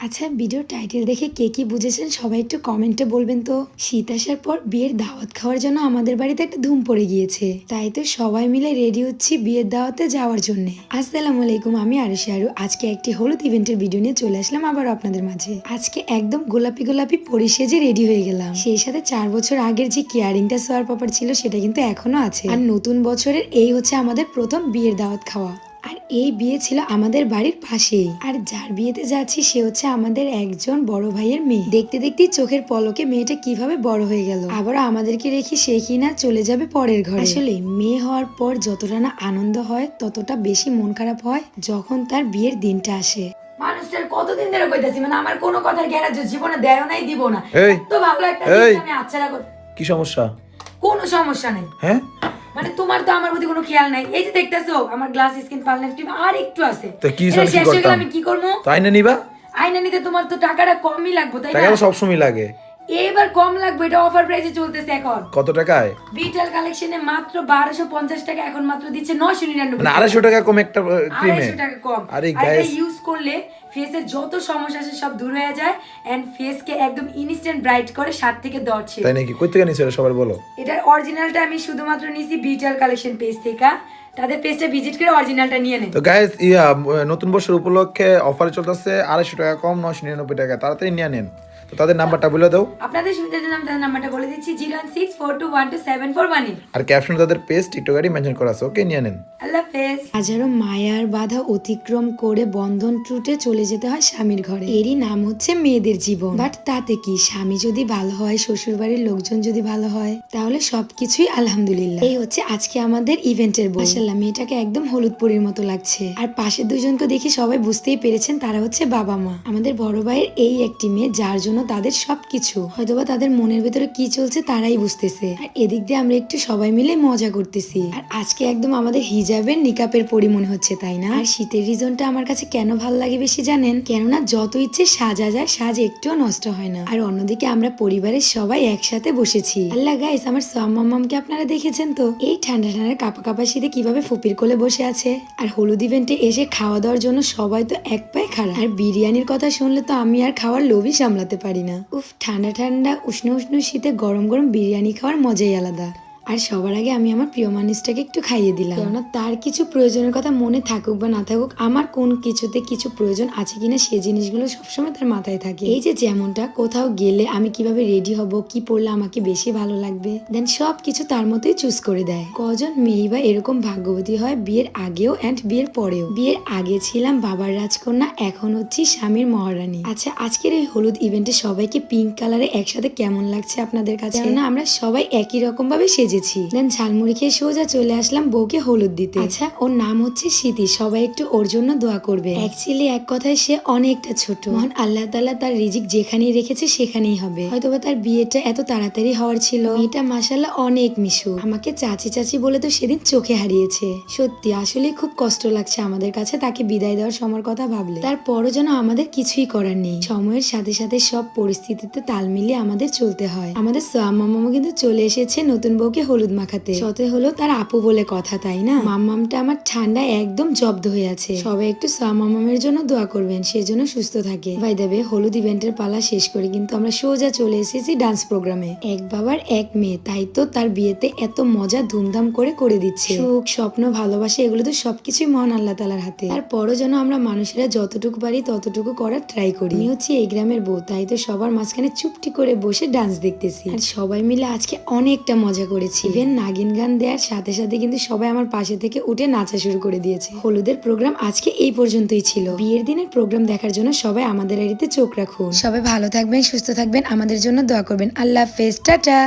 আচ্ছা, video title দেখে কে কি বুঝেছেন সবাই একটু কমেন্টে বলবেন তো। শীত আসার পর বিয়ের দাওয়াত খাওয়ার জন্য আমাদের বাড়িতে একটা ধুম পড়ে গিয়েছে, তাই তো সবাই মিলে রেডি হচ্ছি বিয়ের দাওয়াতে যাওয়ার জন্য। আসসালামু আলাইকুম, আমি আরুষি আরু। আজকে একটি হলুদ ইভেন্টের ভিডিও নিয়ে চলে আসলাম আবার আপনাদের মাঝে। আজকে একদম গোলাপি গোলাপি পরি সেজে রেডি হয়ে গেলাম। সেই সাথে 4 বছর আগের যে কেয়ারিংটা সোয়ার পাপার ছিল সেটা কিন্তু এখনো আছে। আর নতুন বছরের এই হচ্ছে আমাদের প্রথম বিয়ের দাওয়াত খাওয়া। আর এই বিয়ে ছিল আমাদের বাড়ির পাশেই। আর যার বিয়েতে যাচ্ছি সে হচ্ছে আমাদের একজন বড় ভাইয়ের মেয়ে। দেখতে দেখতে চোখের পলকে মেয়েটা কিভাবে বড় হয়ে গেল, আবার আমাদেরকে রেখে সে কিনা চলে যাবে পরের ঘরে। আসলে মেয়ে হওয়ার পর যতটা না আনন্দ হয় ততটা বেশি মন খারাপ হয় যখন তার বিয়ের দিনটা আসে। মানুষটার কতদিন ধরে কইতাছি, মানে আমার কোনো কথার গ্যারাজ জীবনে দেয় নাই, দিব না। তো ভালো একটা আমি আচ্ছারা কর। কি সমস্যা? কোনো সমস্যা নাই। হ্যাঁ, মানে তোমার তো আমার প্রতি কোনো খেয়াল নাই। এই যে দেখতেছো আমার গ্লাস স্কিন পার্লার টিম আর একটু আছে, তো কি এটা শেষ হয়ে গেলে আমি কি করব? তো আইনা নিবা? আয়না নিতে তোমার তো টাকাটা কমই লাগবে, তাই না? টাকা সব সময় লাগে, এবার কম লাগবে। এটা অফার প্রাইসে চলতেছে এখন। কত টাকায়? বিটাল কালেকশনে মাত্র 1250 টাকা, এখন মাত্র দিচ্ছে 999। মানে 250 টাকা কম একটা ক্রিমে? 250 টাকা কম। আরে আর এটা গাইস, ইউজ করলে ফেসের যত সমস্যা আছে সব দূর হয়ে যায় এন্ড ফেসকে একদম ইনস্ট্যান্ট ব্রাইট করে 7 থেকে 10 ছিল। তাই নাকি? কই থেকে নিছো সবার বলো? এটার অরিজিনালটা আমি শুধুমাত্র নিছি বিটাল কালেকশন পেজ থেকে। তাদের পেজটা ভিজিট করে অরিজিনালটা নিয়ে নেন। তো গাইস, নতুন বছর উপলক্ষে অফার চলতেছে, 250 টাকা কম, 999 টাকা। তাড়াতাড়ি নিয়ে নেন। তো তাদের নাম্বারটা বলে দাও। আপনাদের সুবিধার জন্য আমি তাদের নাম্বারটা বলে দিচ্ছি, 01642127418। আর ক্যাপশনে তাদের পেজ টিকটক আইডি মেনশন করা আছে। ওকে, নিয়ে নেন। আল্লাহ হাফেজ। হাজারো মায়ার বাধা অতিক্রম করে বন্ধন ট্রুটে চলে যেতে হয় স্বামীর ঘরে। এরই নাম হচ্ছে মেয়েদের জীবন। বাট তাতে কি, স্বামী যদি ভালো হয়, শ্বশুর বাড়ির লোকজন যদি ভালো হয়, তাহলে সবকিছুই আলহামদুলিল্লাহ। এই হচ্ছে আজকে আমাদের ইভেন্টের বউ। মাশাআল্লাহ, মেয়েটাকে একদম হলুদ পরীর মতো লাগছে। আর পাশের দুজনকে দেখে সবাই বুঝতেই পেরেছেন তারা হচ্ছে বাবা মা। আমাদের বড় ভাইয়ের এই একটি মেয়ে, যার জন্য তাদের সবকিছু। হয়তোবা তাদের মনের ভেতরে কি চলছে তারাই বুঝতেছে। আর এদিক দিয়ে আমরা একটু সবাই মিলে মজা করতেছি। আর আজকে একদম আমাদের হিজাবের নিকাপের পরি মনে হচ্ছে, তাই না? আর শীতের রিজনটা আমার কাছে কেন ভালো লাগে বেশি জানেন? কেননা যত ইচ্ছে সাজা যায়, সাজ একটুও নষ্ট হয় না। আর অন্যদিকে আমরা পরিবারের সবাই একসাথে বসেছি। আল্লাহ গাইস, আমার মাম্মামকে আপনারা দেখেছেন তো? এই ঠান্ডা ঠান্ডা কাপা কাপা শীতে কিভাবে ফুপির কোলে বসে আছে। আর হলুদ ইভেন্টে এসে খাওয়া দাওয়ার জন্য সবাই তো এক পায়ে খাড়া। আর বিরিয়ানির কথা শুনলে তো আমি আর খাওয়ার লোভই সামলাতে পারি না। উফ, ঠান্ডা ঠান্ডা উষ্ণ উষ্ণ শীতে গরম গরম বিরিয়ানি খাওয়ার মজাই আলাদা। আর সবার আগে আমি আমার প্রিয় মানুষটাকে একটু খাইয়ে দিলাম, কেননা তার কিছু প্রয়োজনের কথা মনে থাকুক বা না থাকুক, আমার কোন কিছুতে কিছু প্রয়োজন আছে কিনা সেই জিনিসগুলো সবসময় তার মাথায় থাকে। এই যে যেমনটা কোথাও গেলে আমি কিভাবে রেডি হব, কি পরলে আমাকে বেশি ভালো লাগবে, দেন সব কিছু তার মতোই চুজ করে দেয়। কজন মেয়ে বা এরকম ভাগ্যবতী হয় বিয়ের আগেও এন্ড বিয়ের পরেও? বিয়ের আগে ছিলাম বাবার রাজকন্যা, এখন হচ্ছি স্বামীর মহারানী। আচ্ছা, আজকের এই হলুদ ইভেন্টে সবাইকে পিঙ্ক কালারে একসাথে কেমন লাগছে আপনাদের কাছে? না, আমরা সবাই একই রকম ভাবে সেজেছি। দেন ঝালমুড়ি খেয়ে সোজা চলে আসলাম বউকে হলুদ দিতে। আচ্ছা, ওর নাম হচ্ছে স্মৃতি, সবাই একটু ওর জন্য দোয়া করবে। অ্যাকচুয়ালি এক কথায় সে অনেকটা ছোট। মহান আল্লাহ তাআলা তার রিজিক যেখানেই রেখেছে সেখানেই হবে। হয়তোবা তার বিয়েটা এত তাড়াতাড়ি হওয়ার ছিল। মেয়েটা মাশাআল্লাহ অনেক মিশু। আমাকে চাচি চাচি বলে তো সেদিন চোখে হারিয়েছে। সত্যি আসলে খুব কষ্ট লাগছে আমাদের কাছে তাকে বিদায় দেওয়ার সময়ের কথা ভাবলে। তারপরও যেন আমাদের কিছুই করার নেই। সময়ের সাথে সাথে সব পরিস্থিতিতে তাল মিলিয়ে আমাদের চলতে হয়। আমাদের মাম্মামও কিন্তু চলে এসেছে নতুন বউকে হলুদ মাখাতে। সতে হলো তার আপু বলে কথা, তাই না? মাম্মামটা আমার ঠান্ডা একদম জব্দ হয়ে আছে। সবাই একটু মাম্মামের জন্য দোয়া করবেন, সেজন্য সুস্থ থাকে। ভাই দেবে হলুদ ইভেন্টের পালা শেষ করে কিন্তু আমরা সোজা চলে এসেছি ডান্স প্রোগ্রামে। এক বাবার এক মেয়ে, তাই তো তার বিয়েতে এত মজা ধুমধাম করে দিচ্ছে। সুখ, স্বপ্ন, ভালোবাসা, এগুলো তো সবকিছুই মহান আল্লাহ তাআলার হাতে। তারপরও যেন আমরা মানুষেরা যতটুকু পারি ততটুকু করার ট্রাই করি। আমি হচ্ছে এই গ্রামের বউ, তাই তো সবার মাঝখানে চুপটি করে বসে ডান্স দেখতেছি। আর সবাই মিলে আজকে অনেকটা মজা করেছি। ইভেন নাগিন গান দেওয়ার সাথে সাথে কিন্তু সবাই আমার পাশে থেকে উঠে নাচা শুরু করে দিয়েছে। হলুদের প্রোগ্রাম আজকে এই পর্যন্তই ছিল। বিয়ের দিনের প্রোগ্রাম দেখার জন্য সবাই আমাদের আইডিতে চোখ রাখুন। সবাই ভালো থাকবেন, সুস্থ থাকবেন, আমাদের জন্য দোয়া করবেন। আল্লাহ হাফেজ, টাটা।